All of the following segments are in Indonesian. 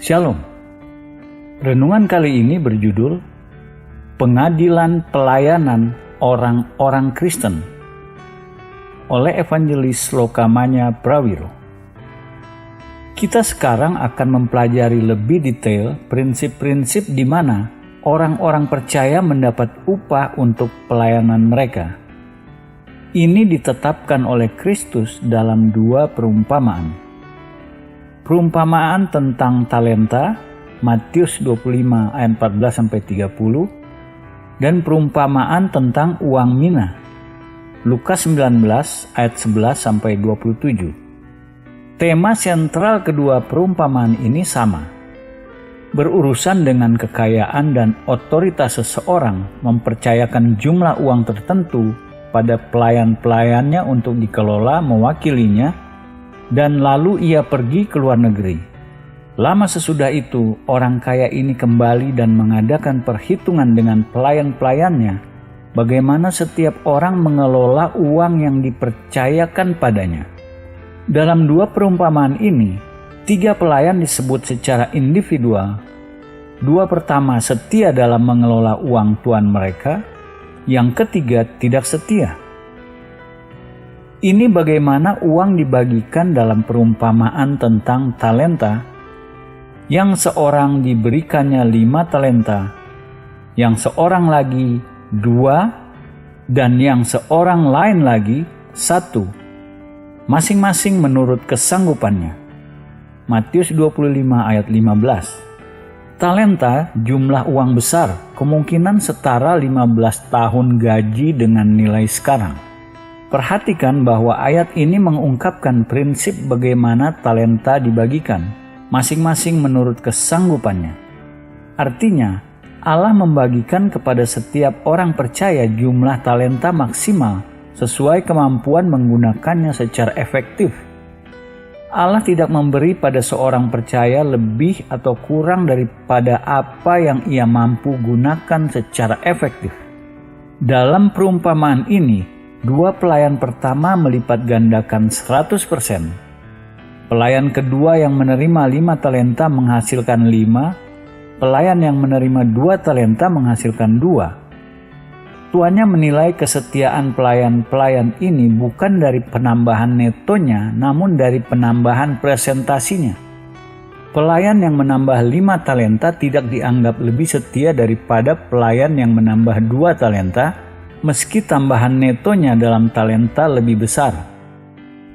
Shalom. Renungan kali ini berjudul Pengadilan Pelayanan Orang-orang Kristen oleh Evangelis Lokamanya Prawiro. Kita sekarang akan mempelajari lebih detail prinsip-prinsip di mana orang-orang percaya mendapat upah untuk pelayanan mereka. Ini ditetapkan oleh Kristus dalam dua perumpamaan. Perumpamaan tentang talenta, Matius 25 ayat 14-30, dan perumpamaan tentang uang mina, Lukas 19 ayat 11-27. Tema sentral kedua perumpamaan ini sama, berurusan dengan kekayaan dan otoritas seseorang mempercayakan jumlah uang tertentu pada pelayan-pelayannya untuk dikelola mewakilinya, dan lalu ia pergi ke luar negeri. Lama sesudah itu, orang kaya ini kembali dan mengadakan perhitungan dengan pelayan-pelayannya, bagaimana setiap orang mengelola uang yang dipercayakan padanya. Dalam dua perumpamaan ini, 3 pelayan disebut secara individual. 2 pertama setia dalam mengelola uang tuan mereka, yang ketiga tidak setia. Ini bagaimana uang dibagikan dalam perumpamaan tentang talenta. Yang seorang diberikannya 5 talenta, yang seorang lagi 2, dan yang seorang lain lagi 1, masing-masing menurut kesanggupannya. Matius 25 ayat 15. Talenta jumlah uang besar, kemungkinan setara 15 tahun gaji dengan nilai sekarang. Perhatikan bahwa ayat ini mengungkapkan prinsip bagaimana talenta dibagikan, masing-masing menurut kesanggupannya. Artinya, Allah membagikan kepada setiap orang percaya jumlah talenta maksimal sesuai kemampuan menggunakannya secara efektif. Allah tidak memberi pada seorang percaya lebih atau kurang daripada apa yang ia mampu gunakan secara efektif. Dalam perumpamaan ini, 2 pelayan pertama melipat gandakan 100%. Pelayan kedua yang menerima 5 talenta menghasilkan 5, pelayan yang menerima 2 talenta menghasilkan 2. Tuannya menilai kesetiaan pelayan-pelayan ini bukan dari penambahan netonya, namun dari penambahan presentasinya. Pelayan yang menambah 5 talenta tidak dianggap lebih setia daripada pelayan yang menambah 2 talenta, meski tambahan netonya dalam talenta lebih besar.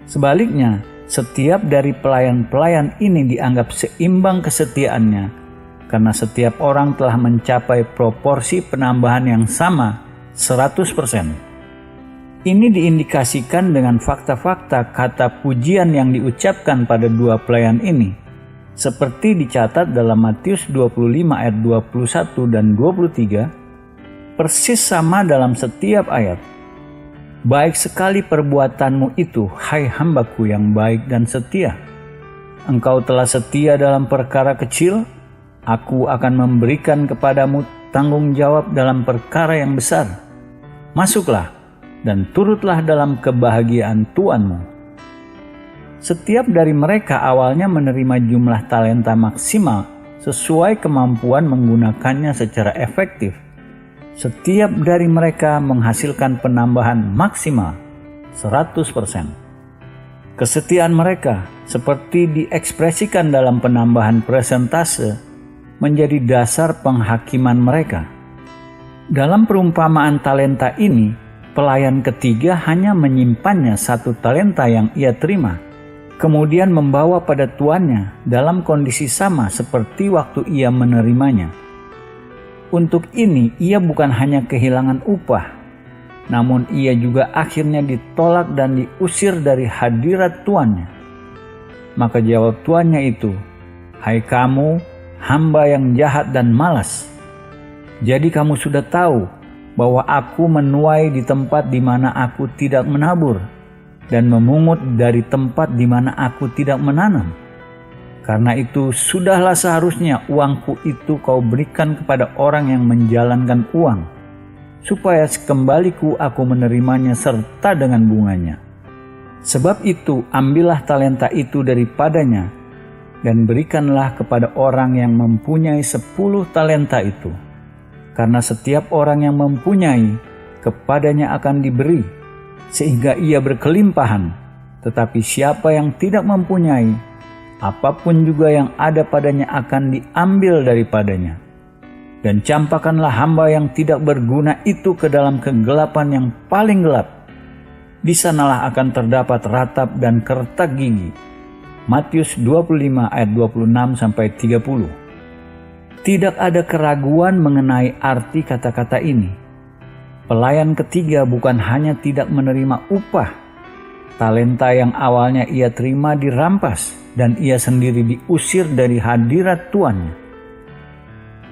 Sebaliknya, setiap dari pelayan-pelayan ini dianggap seimbang kesetiaannya, karena setiap orang telah mencapai proporsi penambahan yang sama 100%. Ini diindikasikan dengan fakta-fakta kata pujian yang diucapkan pada 2 pelayan ini, seperti dicatat dalam Matius 25 ayat 21 dan 23, persis sama dalam setiap ayat. Baik sekali perbuatanmu itu, hai hambaku yang baik dan setia. Engkau telah setia dalam perkara kecil, aku akan memberikan kepadamu tanggung jawab dalam perkara yang besar. Masuklah dan turutlah dalam kebahagiaan Tuanmu. Setiap dari mereka awalnya menerima jumlah talenta maksimal sesuai kemampuan menggunakannya secara efektif. Setiap dari mereka menghasilkan penambahan maksimal 100%. Kesetiaan mereka seperti diekspresikan dalam penambahan presentase menjadi dasar penghakiman mereka. Dalam perumpamaan talenta ini, pelayan ketiga hanya menyimpannya 1 talenta yang ia terima, kemudian membawa pada tuannya dalam kondisi sama seperti waktu ia menerimanya. Untuk ini, ia bukan hanya kehilangan upah, namun ia juga akhirnya ditolak dan diusir dari hadirat tuannya. Maka jawab tuannya itu, hai kamu, hamba yang jahat dan malas. Jadi kamu sudah tahu bahwa aku menuai di tempat di mana aku tidak menabur, dan memungut dari tempat di mana aku tidak menanam. Karena itu, sudahlah seharusnya uangku itu kau berikan kepada orang yang menjalankan uang, supaya sekembaliku aku menerimanya serta dengan bunganya. Sebab itu, ambillah talenta itu daripadanya dan berikanlah kepada orang yang mempunyai 10 talenta itu. Karena setiap orang yang mempunyai, kepadanya akan diberi, sehingga ia berkelimpahan. Tetapi siapa yang tidak mempunyai, apapun juga yang ada padanya akan diambil daripadanya. Dan campakkanlah hamba yang tidak berguna itu ke dalam kegelapan yang paling gelap. Di sanalah akan terdapat ratap dan kertak gigi. Matius 25 ayat 26-30. Tidak ada keraguan mengenai arti kata-kata ini. Pelayan ketiga bukan hanya tidak menerima upah. Talenta yang awalnya ia terima dirampas dan ia sendiri diusir dari hadirat tuannya.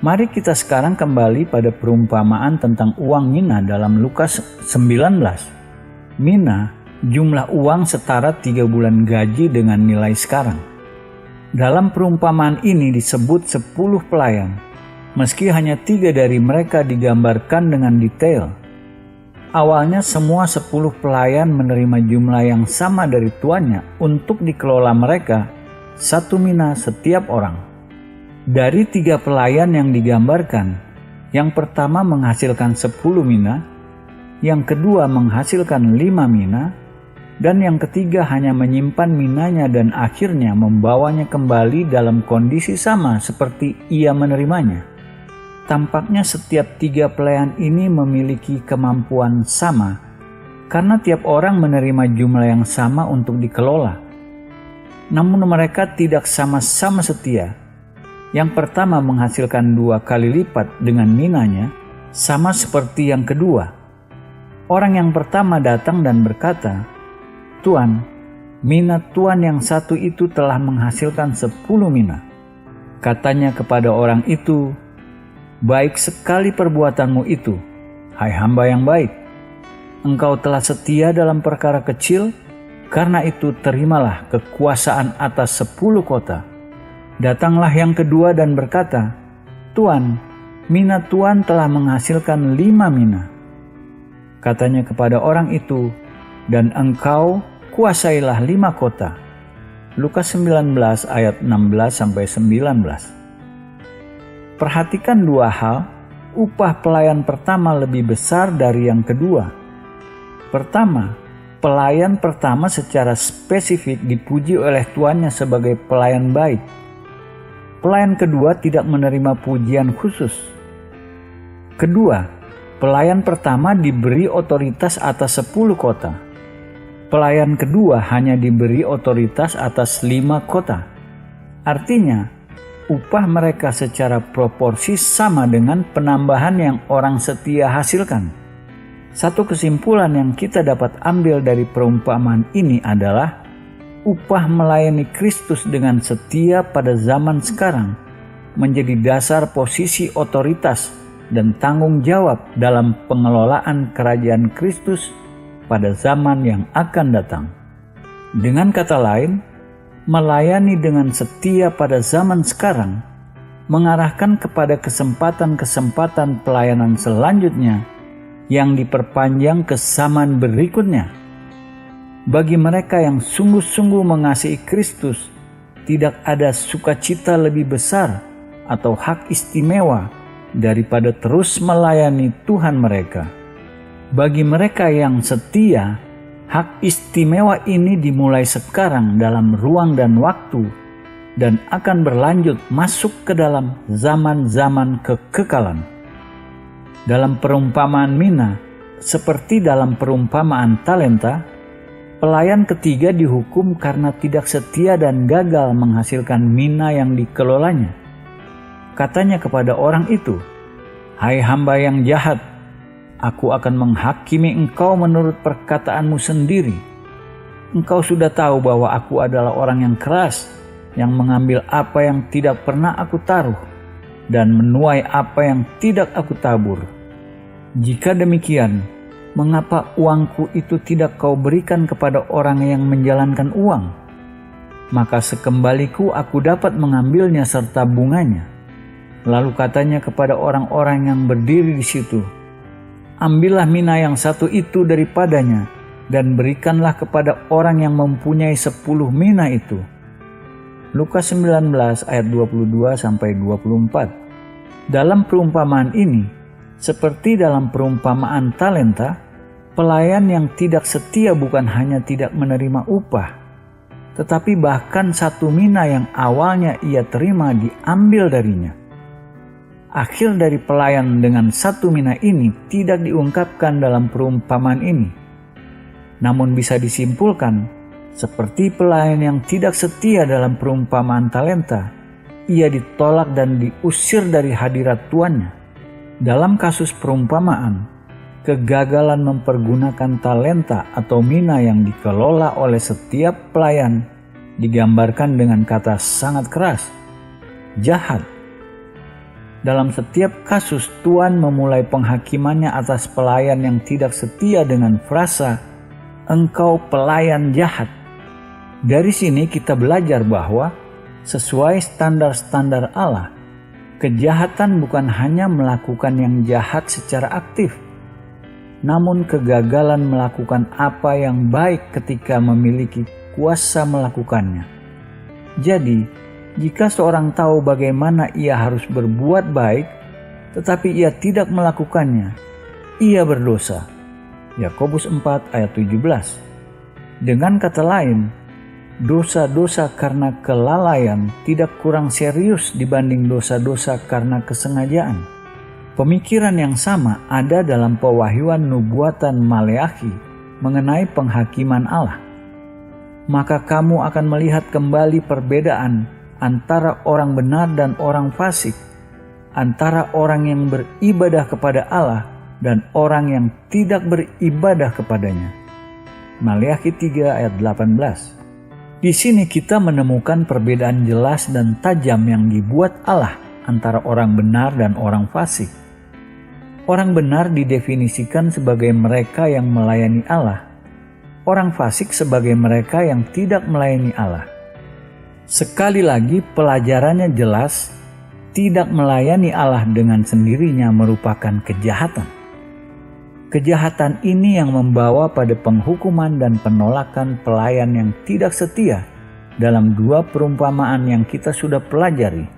Mari kita sekarang kembali pada perumpamaan tentang uang mina dalam Lukas 19. Mina, jumlah uang setara 3 bulan gaji dengan nilai sekarang. Dalam perumpamaan ini disebut 10 pelayan, meski hanya 3 dari mereka digambarkan dengan detail. Awalnya semua 10 pelayan menerima jumlah yang sama dari tuannya untuk dikelola mereka 1 mina setiap orang. Dari 3 pelayan yang digambarkan, yang pertama menghasilkan 10 mina, yang kedua menghasilkan 5 mina, dan yang ketiga hanya menyimpan minanya dan akhirnya membawanya kembali dalam kondisi sama seperti ia menerimanya. Tampaknya setiap 3 pelayan ini memiliki kemampuan sama, karena tiap orang menerima jumlah yang sama untuk dikelola. Namun mereka tidak sama-sama setia. Yang pertama menghasilkan 2 kali lipat dengan minanya, sama seperti yang kedua. Orang yang pertama datang dan berkata, "Tuan, mina Tuan yang satu itu telah menghasilkan 10 mina." Katanya kepada orang itu, "Baik sekali perbuatanmu itu, hai hamba yang baik. Engkau telah setia dalam perkara kecil, karena itu terimalah kekuasaan atas 10 kota." Datanglah yang kedua dan berkata, "Tuan, mina Tuan telah menghasilkan 5 mina." Katanya kepada orang itu, "Dan engkau kuasailah 5 kota." Lukas 19 ayat 16-19. Perhatikan 2 hal, upah pelayan pertama lebih besar dari yang kedua. Pertama, pelayan pertama secara spesifik dipuji oleh tuannya sebagai pelayan baik. Pelayan kedua tidak menerima pujian khusus. Kedua, pelayan pertama diberi otoritas atas 10 kota. Pelayan kedua hanya diberi otoritas atas 5 kota. Artinya, upah mereka secara proporsi sama dengan penambahan yang orang setia hasilkan. Satu kesimpulan yang kita dapat ambil dari perumpamaan ini adalah upah melayani Kristus dengan setia pada zaman sekarang menjadi dasar posisi otoritas dan tanggung jawab dalam pengelolaan kerajaan Kristus pada zaman yang akan datang. Dengan kata lain, melayani dengan setia pada zaman sekarang mengarahkan kepada kesempatan-kesempatan pelayanan selanjutnya yang diperpanjang ke zaman berikutnya. Bagi mereka yang sungguh-sungguh mengasihi Kristus, tidak ada sukacita lebih besar atau hak istimewa daripada terus melayani Tuhan mereka. Bagi mereka yang setia, hak istimewa ini dimulai sekarang dalam ruang dan waktu dan akan berlanjut masuk ke dalam zaman-zaman kekekalan. Dalam perumpamaan mina, seperti dalam perumpamaan talenta, pelayan ketiga dihukum karena tidak setia dan gagal menghasilkan mina yang dikelolanya. Katanya kepada orang itu, "Hai hamba yang jahat, aku akan menghakimi engkau menurut perkataanmu sendiri. Engkau sudah tahu bahwa aku adalah orang yang keras, yang mengambil apa yang tidak pernah aku taruh, dan menuai apa yang tidak aku tabur. Jika demikian, mengapa uangku itu tidak kau berikan kepada orang yang menjalankan uang? Maka sekembaliku aku dapat mengambilnya serta bunganya." Lalu katanya kepada orang-orang yang berdiri di situ, "Ambillah mina yang satu itu daripadanya dan berikanlah kepada orang yang mempunyai 10 mina itu." Lukas 19 ayat 22-24. Dalam perumpamaan ini, seperti dalam perumpamaan talenta, pelayan yang tidak setia bukan hanya tidak menerima upah, tetapi bahkan 1 mina yang awalnya ia terima diambil darinya. Akhir dari pelayan dengan 1 mina ini tidak diungkapkan dalam perumpamaan ini. Namun bisa disimpulkan, seperti pelayan yang tidak setia dalam perumpamaan talenta, ia ditolak dan diusir dari hadirat tuannya. Dalam kasus perumpamaan, kegagalan mempergunakan talenta atau mina yang dikelola oleh setiap pelayan digambarkan dengan kata sangat keras, jahat. Dalam setiap kasus, Tuhan memulai penghakimannya atas pelayan yang tidak setia dengan frasa, "Engkau pelayan jahat." Dari sini kita belajar bahwa sesuai standar-standar Allah, kejahatan bukan hanya melakukan yang jahat secara aktif, namun kegagalan melakukan apa yang baik ketika memiliki kuasa melakukannya. Jadi, jika seorang tahu bagaimana ia harus berbuat baik, tetapi ia tidak melakukannya, ia berdosa. Yakobus 4 ayat 17. Dengan kata lain, dosa-dosa karena kelalaian tidak kurang serius dibanding dosa-dosa karena kesengajaan. Pemikiran yang sama ada dalam pewahyuan nubuatan Maleakhi mengenai penghakiman Allah. Maka kamu akan melihat kembali perbedaan antara orang benar dan orang fasik, antara orang yang beribadah kepada Allah dan orang yang tidak beribadah kepadanya. Maleakhi 3 ayat 18. Di sini kita menemukan perbedaan jelas dan tajam yang dibuat Allah antara orang benar dan orang fasik. Orang benar didefinisikan sebagai mereka yang melayani Allah. Orang fasik sebagai mereka yang tidak melayani Allah. Sekali lagi pelajarannya jelas, tidak melayani Allah dengan sendirinya merupakan kejahatan. Kejahatan ini yang membawa pada penghukuman dan penolakan pelayan yang tidak setia dalam 2 perumpamaan yang kita sudah pelajari.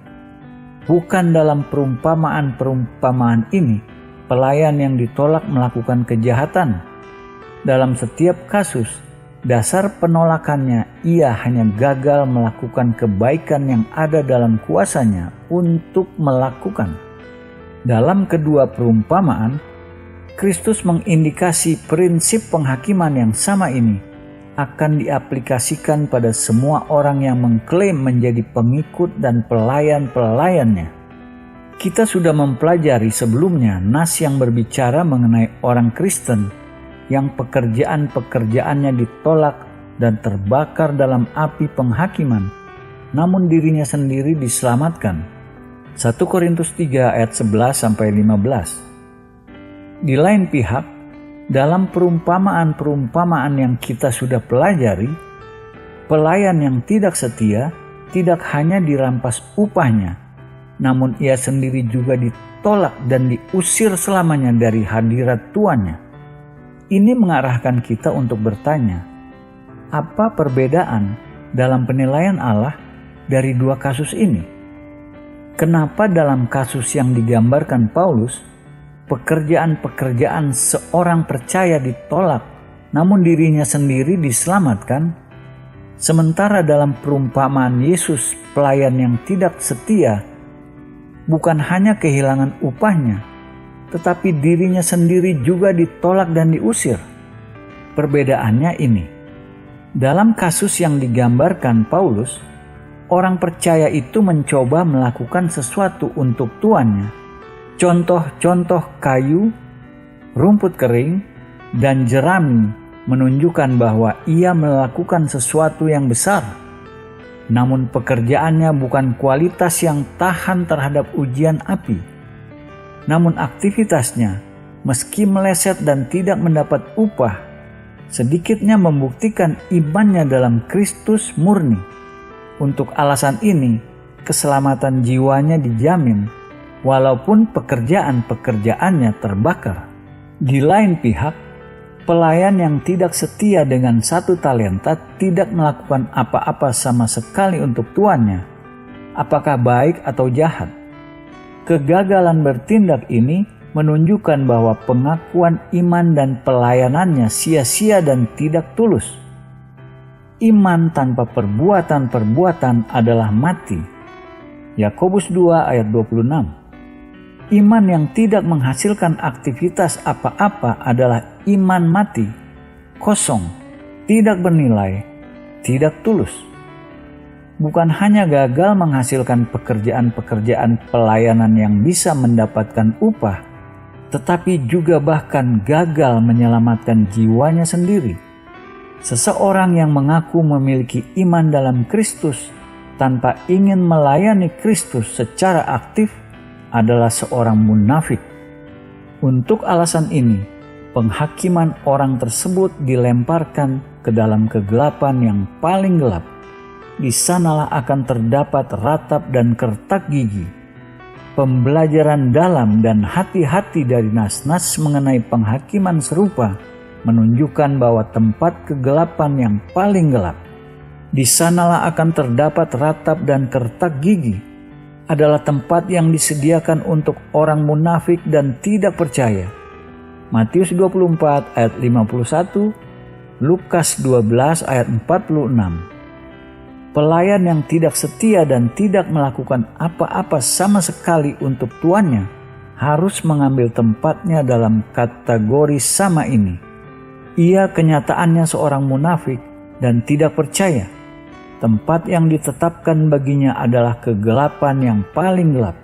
Bukan dalam perumpamaan ini, pelayan yang ditolak melakukan kejahatan. Dalam setiap kasus, dasar penolakannya ia hanya gagal melakukan kebaikan yang ada dalam kuasanya untuk melakukan. Dalam kedua perumpamaan, Kristus mengindikasi prinsip penghakiman yang sama ini akan diaplikasikan pada semua orang yang mengklaim menjadi pengikut dan pelayan-pelayannya. Kita sudah mempelajari sebelumnya nas yang berbicara mengenai orang Kristen yang pekerjaan-pekerjaannya ditolak dan terbakar dalam api penghakiman, namun dirinya sendiri diselamatkan. 1 Korintus 3 ayat 11-15. Di lain pihak, dalam perumpamaan-perumpamaan yang kita sudah pelajari, pelayan yang tidak setia tidak hanya dirampas upahnya, namun ia sendiri juga ditolak dan diusir selamanya dari hadirat tuannya. Ini mengarahkan kita untuk bertanya, apa perbedaan dalam penilaian Allah dari 2 kasus ini? Kenapa dalam kasus yang digambarkan Paulus, pekerjaan-pekerjaan seorang percaya ditolak, namun dirinya sendiri diselamatkan, sementara dalam perumpamaan Yesus pelayan yang tidak setia bukan hanya kehilangan upahnya, tetapi dirinya sendiri juga ditolak dan diusir? Perbedaannya ini. Dalam kasus yang digambarkan Paulus, orang percaya itu mencoba melakukan sesuatu untuk tuannya. Contoh-contoh kayu, rumput kering, dan jerami menunjukkan bahwa ia melakukan sesuatu yang besar. Namun pekerjaannya bukan kualitas yang tahan terhadap ujian api. Namun aktivitasnya, meski meleset dan tidak mendapat upah, sedikitnya membuktikan imannya dalam Kristus murni. Untuk alasan ini, keselamatan jiwanya dijamin, walaupun pekerjaan-pekerjaannya terbakar. Di lain pihak, Pelayan yang tidak setia dengan 1 talenta tidak melakukan apa-apa sama sekali untuk tuannya, apakah baik atau jahat. Kegagalan bertindak ini menunjukkan bahwa pengakuan iman dan pelayanannya sia-sia dan tidak tulus. Iman tanpa perbuatan-perbuatan adalah mati. Yakobus 2 ayat 26. Iman yang tidak menghasilkan aktivitas apa-apa adalah iman mati, kosong, tidak bernilai, tidak tulus. Bukan hanya gagal menghasilkan pekerjaan-pekerjaan pelayanan yang bisa mendapatkan upah, tetapi juga bahkan gagal menyelamatkan jiwanya sendiri. Seseorang yang mengaku memiliki iman dalam Kristus tanpa ingin melayani Kristus secara aktif adalah seorang munafik. Untuk alasan ini, penghakiman orang tersebut dilemparkan ke dalam kegelapan yang paling gelap. Di sanalah akan terdapat ratap dan kertak gigi. Pembelajaran dalam dan hati-hati dari nas-nas mengenai penghakiman serupa menunjukkan bahwa tempat kegelapan yang paling gelap, di sanalah akan terdapat ratap dan kertak gigi, adalah tempat yang disediakan untuk orang munafik dan tidak percaya. Matius 24 ayat 51, Lukas 12 ayat 46. Pelayan yang tidak setia dan tidak melakukan apa-apa sama sekali untuk tuannya harus mengambil tempatnya dalam kategori sama ini. Ia kenyataannya seorang munafik dan tidak percaya. Tempat yang ditetapkan baginya adalah kegelapan yang paling gelap.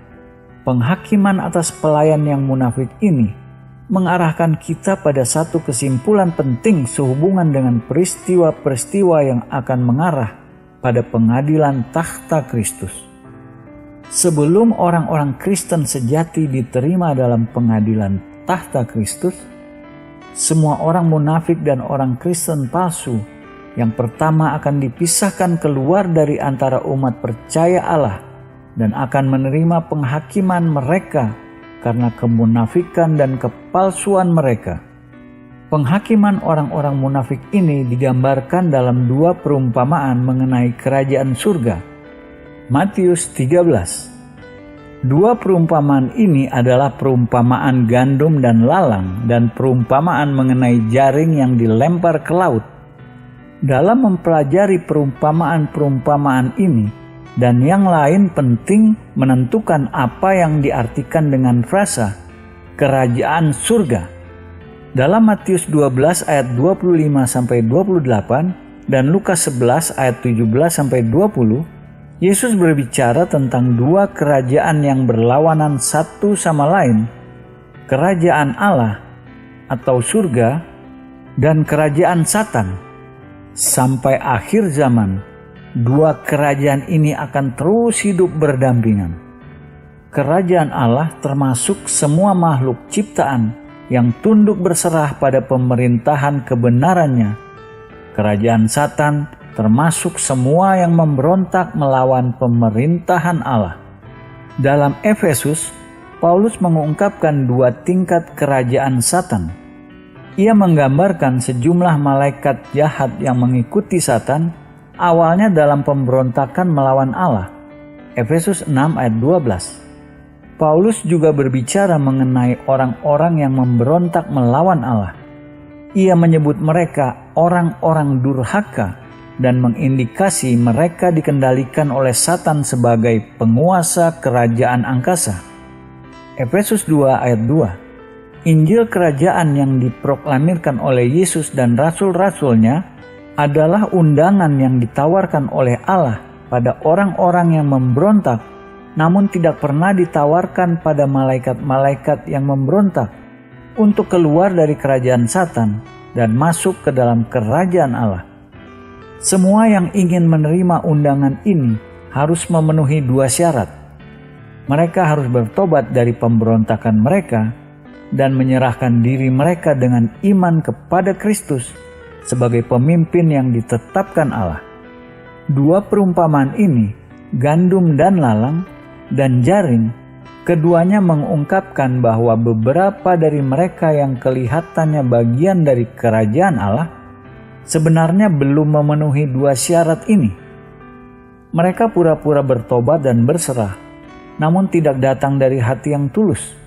Penghakiman atas pelayan yang munafik ini mengarahkan kita pada satu kesimpulan penting sehubungan dengan peristiwa-peristiwa yang akan mengarah pada pengadilan takhta Kristus. Sebelum orang-orang Kristen sejati diterima dalam pengadilan takhta Kristus, semua orang munafik dan orang Kristen palsu yang pertama akan dipisahkan keluar dari antara umat percaya Allah dan akan menerima penghakiman mereka karena kemunafikan dan kepalsuan mereka. Penghakiman orang-orang munafik ini digambarkan dalam 2 perumpamaan mengenai kerajaan surga. Matius 13. 2 perumpamaan ini adalah perumpamaan gandum dan lalang dan perumpamaan mengenai jaring yang dilempar ke laut. Dalam mempelajari perumpamaan-perumpamaan ini dan yang lain penting menentukan apa yang diartikan dengan frasa kerajaan surga. Dalam Matius 12 ayat 25-28 dan Lukas 11 ayat 17-20, Yesus berbicara tentang 2 kerajaan yang berlawanan satu sama lain, kerajaan Allah atau surga dan kerajaan Satan. Sampai akhir zaman, 2 kerajaan ini akan terus hidup berdampingan. Kerajaan Allah termasuk semua makhluk ciptaan yang tunduk berserah pada pemerintahan kebenarannya. Kerajaan Satan termasuk semua yang memberontak melawan pemerintahan Allah. Dalam Efesus, Paulus mengungkapkan 2 tingkat kerajaan Satan. Ia menggambarkan sejumlah malaikat jahat yang mengikuti Satan, awalnya dalam pemberontakan melawan Allah. Efesus 6 ayat 12. Paulus juga berbicara mengenai orang-orang yang memberontak melawan Allah. Ia menyebut mereka orang-orang durhaka dan mengindikasi mereka dikendalikan oleh Satan sebagai penguasa kerajaan angkasa. Efesus 2 ayat 2. Injil kerajaan yang diproklamirkan oleh Yesus dan rasul-rasulnya adalah undangan yang ditawarkan oleh Allah pada orang-orang yang memberontak, namun tidak pernah ditawarkan pada malaikat-malaikat yang memberontak untuk keluar dari kerajaan Satan dan masuk ke dalam kerajaan Allah. Semua yang ingin menerima undangan ini harus memenuhi 2 syarat. Mereka harus bertobat dari pemberontakan mereka dan menyerahkan diri mereka dengan iman kepada Kristus sebagai pemimpin yang ditetapkan Allah. 2 perumpamaan ini, gandum dan lalang, dan jaring, Keduanya mengungkapkan bahwa beberapa dari mereka yang kelihatannya bagian dari kerajaan Allah sebenarnya belum memenuhi dua syarat ini. Mereka pura-pura bertobat dan berserah, namun tidak datang dari hati yang tulus.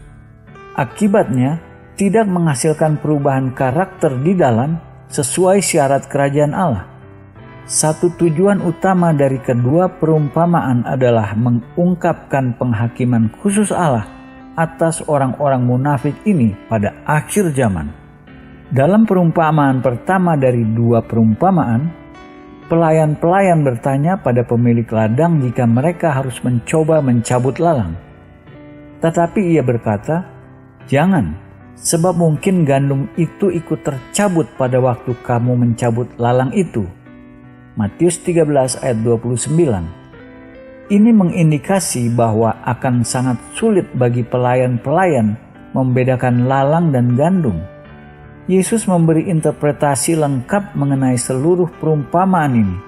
Akibatnya, tidak menghasilkan perubahan karakter di dalam sesuai syarat kerajaan Allah. Satu tujuan utama dari kedua perumpamaan adalah mengungkapkan penghakiman khusus Allah atas orang-orang munafik ini pada akhir zaman. Dalam perumpamaan pertama dari dua perumpamaan, pelayan-pelayan bertanya pada pemilik ladang jika mereka harus mencoba mencabut lalang. Tetapi ia berkata, "Jangan, sebab mungkin gandum itu ikut tercabut pada waktu kamu mencabut lalang itu." Matius 13 ayat 29. Ini mengindikasi bahwa akan sangat sulit bagi pelayan-pelayan membedakan lalang dan gandum. Yesus memberi interpretasi lengkap mengenai seluruh perumpamaan ini.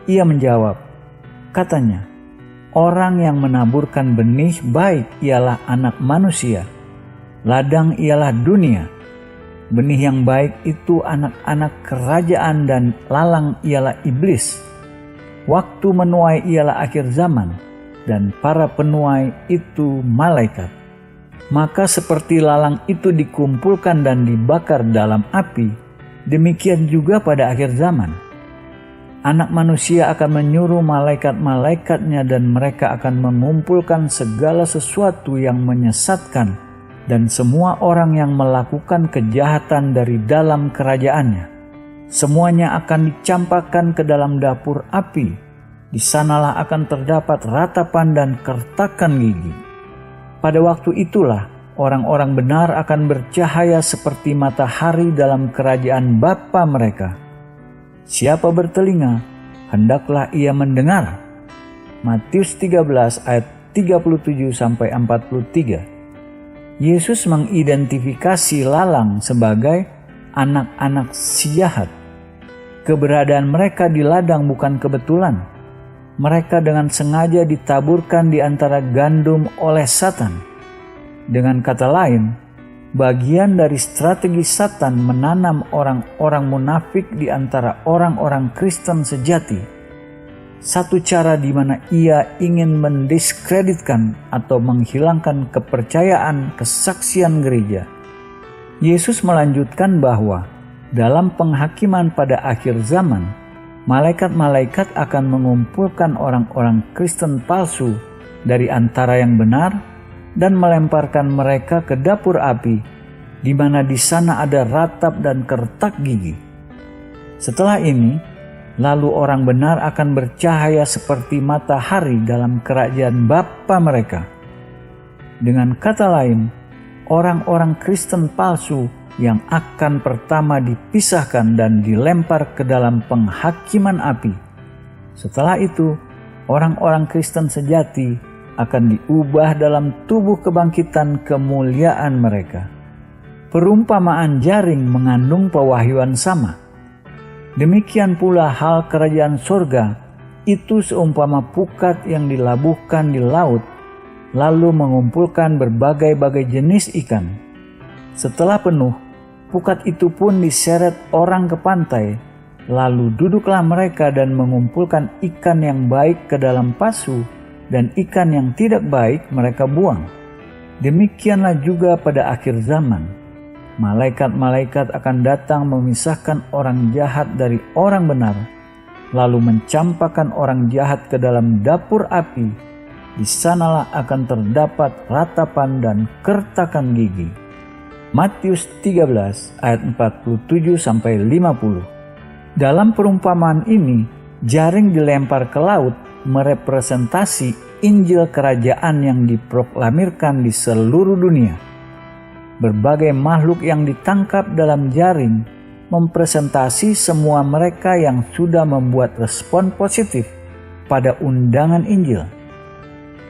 Ia menjawab, katanya, "Orang yang menaburkan benih baik ialah anak manusia. Ladang ialah dunia. Benih yang baik itu anak-anak kerajaan dan lalang ialah iblis. Waktu menuai ialah akhir zaman dan para penuai itu malaikat. Maka seperti lalang itu dikumpulkan dan dibakar dalam api, demikian juga pada akhir zaman. Anak manusia akan menyuruh malaikat-malaikatnya dan mereka akan mengumpulkan segala sesuatu yang menyesatkan dan semua orang yang melakukan kejahatan dari dalam kerajaannya. Semuanya akan dicampakkan ke dalam dapur api. Di sanalah akan terdapat ratapan dan kertakan gigi. Pada waktu itulah orang-orang benar akan bercahaya seperti matahari dalam kerajaan Bapa mereka. Siapa bertelinga, hendaklah ia mendengar." Matius 13 ayat 37-43. Yesus mengidentifikasi lalang sebagai anak-anak si jahat. Keberadaan mereka di ladang bukan kebetulan. Mereka dengan sengaja ditaburkan di antara gandum oleh Satan. Dengan kata lain, bagian dari strategi Satan menanam orang-orang munafik di antara orang-orang Kristen sejati. Satu cara di mana ia ingin mendiskreditkan atau menghilangkan kepercayaan kesaksian gereja. Yesus melanjutkan bahwa dalam penghakiman pada akhir zaman, malaikat-malaikat akan mengumpulkan orang-orang Kristen palsu dari antara yang benar dan melemparkan mereka ke dapur api, di mana di sana ada ratap dan kertak gigi. Setelah ini, lalu orang benar akan bercahaya seperti matahari dalam kerajaan Bapa mereka. Dengan kata lain, orang-orang Kristen palsu yang akan pertama dipisahkan dan dilempar ke dalam penghakiman api. Setelah itu, orang-orang Kristen sejati akan diubah dalam tubuh kebangkitan kemuliaan mereka. Perumpamaan jaring mengandung pewahyuan sama. Demikian pula hal kerajaan sorga, itu seumpama pukat yang dilabuhkan di laut, lalu mengumpulkan berbagai-bagai jenis ikan. Setelah penuh, pukat itu pun diseret orang ke pantai, lalu duduklah mereka dan mengumpulkan ikan yang baik ke dalam pasu, dan ikan yang tidak baik mereka buang. Demikianlah juga pada akhir zaman. Malaikat-malaikat akan datang memisahkan orang jahat dari orang benar, lalu mencampakkan orang jahat ke dalam dapur api. Di sanalah akan terdapat ratapan dan kertakan gigi. Matius 13 ayat 47-50. Dalam perumpamaan ini, jaring dilempar ke laut merepresentasi Injil kerajaan yang diproklamirkan di seluruh dunia. Berbagai makhluk yang ditangkap dalam jaring mempresentasi semua mereka yang sudah membuat respon positif pada undangan Injil,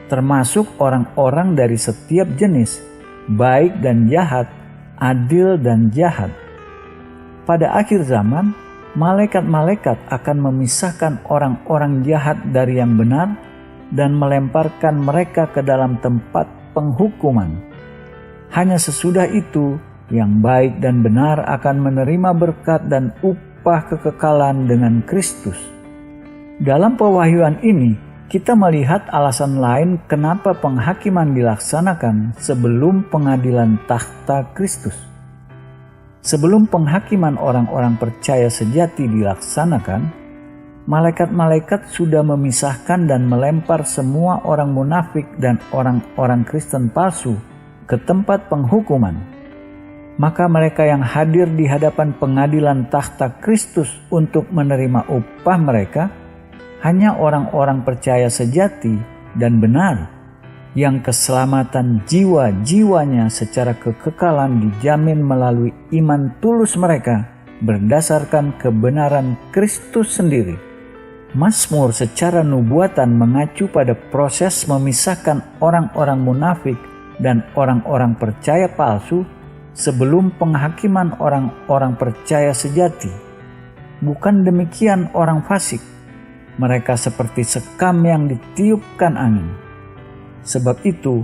termasuk orang-orang dari setiap jenis, baik dan jahat, adil dan jahat. Pada akhir zaman, malaikat-malaikat akan memisahkan orang-orang jahat dari yang benar dan melemparkan mereka ke dalam tempat penghukuman. Hanya sesudah itu, yang baik dan benar akan menerima berkat dan upah kekekalan dengan Kristus. Dalam pewahyuan ini, kita melihat alasan lain kenapa penghakiman dilaksanakan sebelum pengadilan takhta Kristus. Sebelum penghakiman orang-orang percaya sejati dilaksanakan, malaikat-malaikat sudah memisahkan dan melempar semua orang munafik dan orang-orang Kristen palsu ke tempat penghukuman. Maka mereka yang hadir di hadapan pengadilan takhta Kristus untuk menerima upah mereka hanya orang-orang percaya sejati dan benar, yang keselamatan jiwa-jiwanya secara kekekalan dijamin melalui iman tulus mereka berdasarkan kebenaran Kristus sendiri. Mazmur secara nubuatan mengacu pada proses memisahkan orang-orang munafik dan orang-orang percaya palsu sebelum penghakiman orang-orang percaya sejati. Bukan demikian orang fasik. Mereka seperti sekam yang ditiupkan angin. Sebab itu,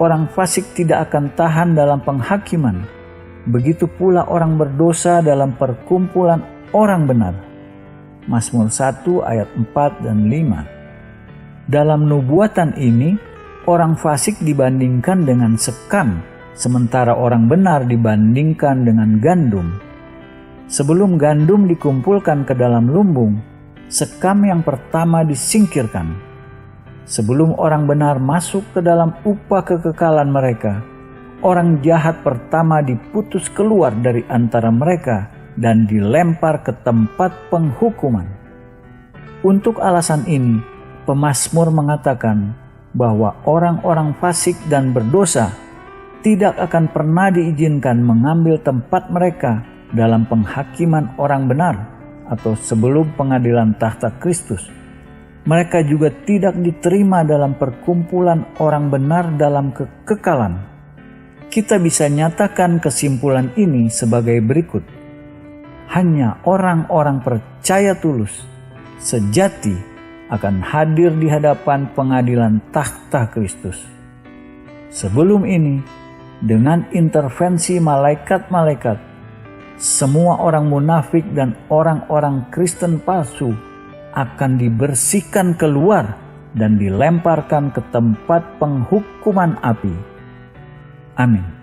orang fasik tidak akan tahan dalam penghakiman. Begitu pula orang berdosa dalam perkumpulan orang benar. Mazmur 1 ayat 4 dan 5. Dalam nubuatan ini, orang fasik dibandingkan dengan sekam, sementara orang benar dibandingkan dengan gandum. Sebelum gandum dikumpulkan ke dalam lumbung, sekam yang pertama disingkirkan. Sebelum orang benar masuk ke dalam upah kekekalan mereka, orang jahat pertama diputus keluar dari antara mereka dan dilempar ke tempat penghukuman. Untuk alasan ini, pemazmur mengatakan bahwa orang-orang fasik dan berdosa tidak akan pernah diizinkan mengambil tempat mereka dalam penghakiman orang benar atau sebelum pengadilan takhta Kristus. Mereka juga tidak diterima dalam perkumpulan orang benar dalam kekekalan. Kita bisa nyatakan kesimpulan ini sebagai berikut. Hanya orang-orang percaya tulus, sejati akan hadir di hadapan pengadilan takhta Kristus. Sebelum ini, dengan intervensi malaikat-malaikat, semua orang munafik dan orang-orang Kristen palsu akan dibersihkan keluar dan dilemparkan ke tempat penghukuman api. Amin.